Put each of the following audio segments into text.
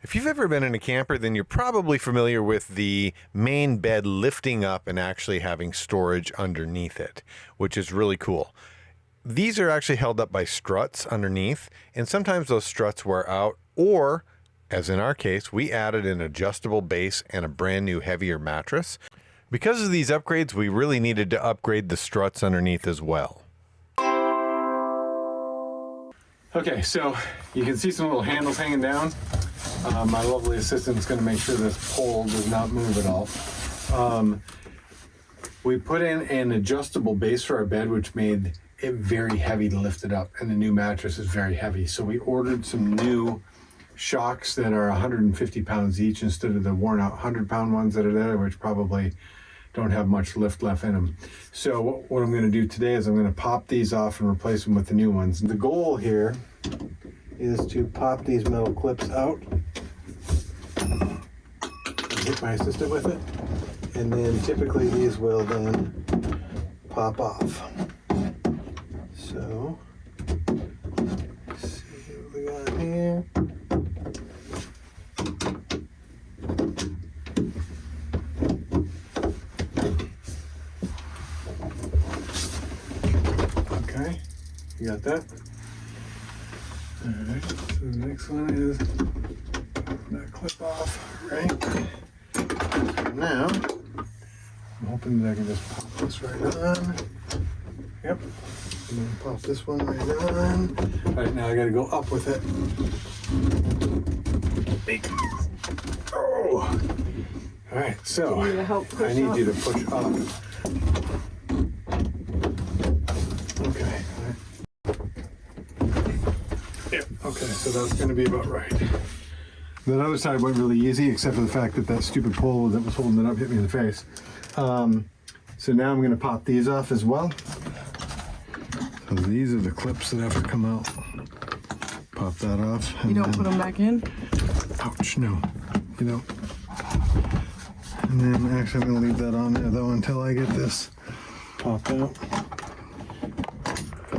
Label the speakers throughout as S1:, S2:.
S1: If you've ever been in a camper, then you're probably familiar with the main bed lifting up and actually having storage underneath it, which is really cool. These are actually held up by struts underneath, and sometimes those struts wear out, or, as in our case, we added an adjustable base and a brand new heavier mattress. Because of these upgrades, we really needed to upgrade the struts underneath as well.
S2: Okay, so you can see some little handles hanging down. My lovely assistant is going to make sure this pole does not move at all. We put in an adjustable base for our bed, which made it very heavy to lift it up, and the new mattress is very heavy. So we ordered some new shocks that are 150 pounds each instead of the worn out 100-pound ones that are there, which probably don't have much lift left in them. So what I'm going to do today is I'm going to pop these off and replace them with the new ones. The goal here is to pop these metal clips out, hit my assistant with it, and then typically these will then pop off. So, let's see what we got here. Okay, you got that? Alright, so the next one is that clip off, right? So now, I'm hoping that I can just pop this right on. Yep. And then pop this one right on. Alright, now I gotta go up with it. Oh! Alright, so I need you to push up. Okay. Yep. Okay, so that's gonna be about right. That other side went really easy, except for the fact that that stupid pole that was holding it up hit me in the face. So now I'm gonna pop these off as well. So these are the clips that have to come out. Pop that off.
S3: You don't put them back in?
S2: Ouch, no. You don't. And then actually I'm gonna leave that on there though until I get this popped out.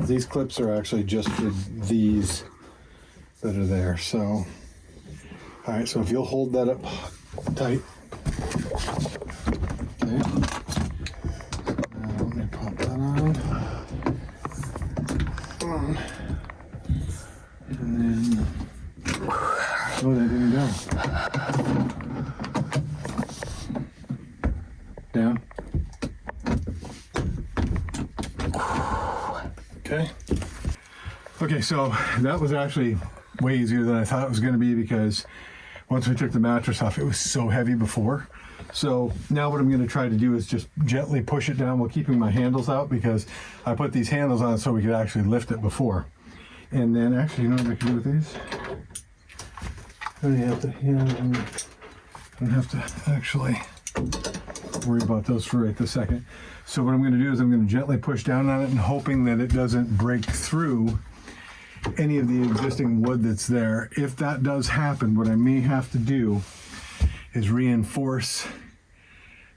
S2: These clips are actually just for these that are there, so. All right, so if you'll hold that up tight. Okay. Now let me pop that on. And then, oh, that didn't go. Down. Okay. Okay, so that was actually way easier than I thought it was going to be, because once we took the mattress off, it was so heavy before. So now what I'm going to try to do is just gently push it down while keeping my handles out, because I put these handles on so we could actually lift it before. And then actually, you know what I can do with these? I don't have to actually worry about those for right this second. So what I'm going to do is I'm going to gently push down on it and hoping that it doesn't break through any of the existing wood that's there. If that does happen, what I may have to do is reinforce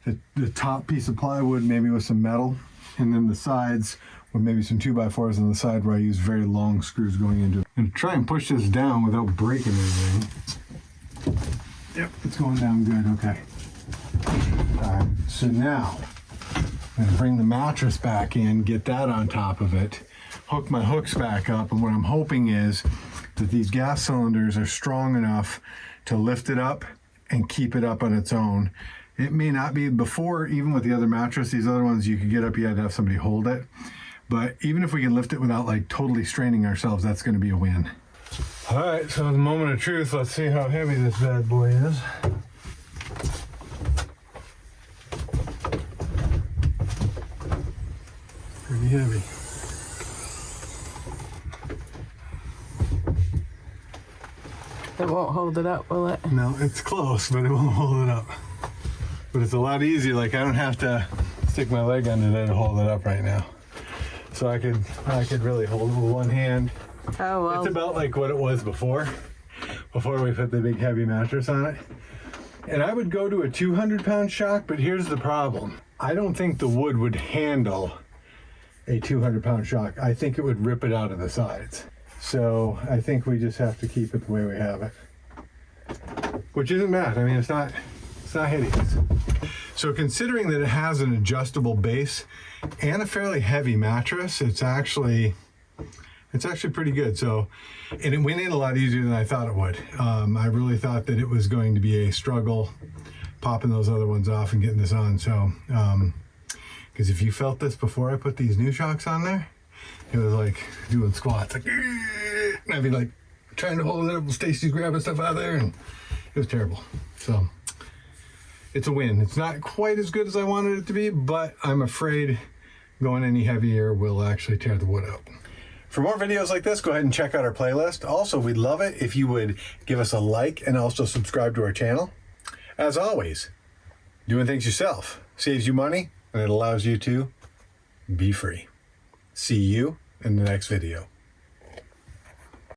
S2: the top piece of plywood, maybe with some metal, and then the sides with maybe some 2x4s on the side where I use very long screws going into it. I'm going to try and push this down without breaking anything. Yep, it's going down good, okay. All right, so now I'm going to bring the mattress back in, get that on top of it, hook my hooks back up, and what I'm hoping is that these gas cylinders are strong enough to lift it up and keep it up on its own. It may not be. Before, even with the other mattress, these other ones you could get up, you had to have somebody hold it. But even if we can lift it without like totally straining ourselves, that's going to be a win. All right, so the moment of truth, let's see how heavy this bad boy is. Pretty heavy.
S3: It won't hold it up, will it?
S2: No, it's close, but it won't hold it up. But it's a lot easier. Like, I don't have to stick my leg under there to hold it up right now. So I could really hold it with one hand.
S3: Oh, well.
S2: It's about like what it was before we put the big heavy mattress on it. And I would go to a 200-pound shock, but here's the problem. I don't think the wood would handle a 200-pound shock. I think it would rip it out of the sides. So I think we just have to keep it the way we have it. which isn't bad. I mean, it's not hideous. So considering that it has an adjustable base and a fairly heavy mattress, it's actually pretty good. So, and it went in a lot easier than I thought it would. I really thought that it was going to be a struggle popping those other ones off and getting this on. So, because if you felt this before I put these new shocks on there, it was like doing squats, like, and I'd be like trying to hold it up, Stacy's grabbing stuff out of there, and it was terrible. So it's a win. It's not quite as good as I wanted it to be, but I'm afraid going any heavier will actually tear the wood out. For more videos like this, go ahead and check out our playlist. Also, we'd love it if you would give us a like and also subscribe to our channel. As always, doing things yourself saves you money and it allows you to be free. See you in the next video.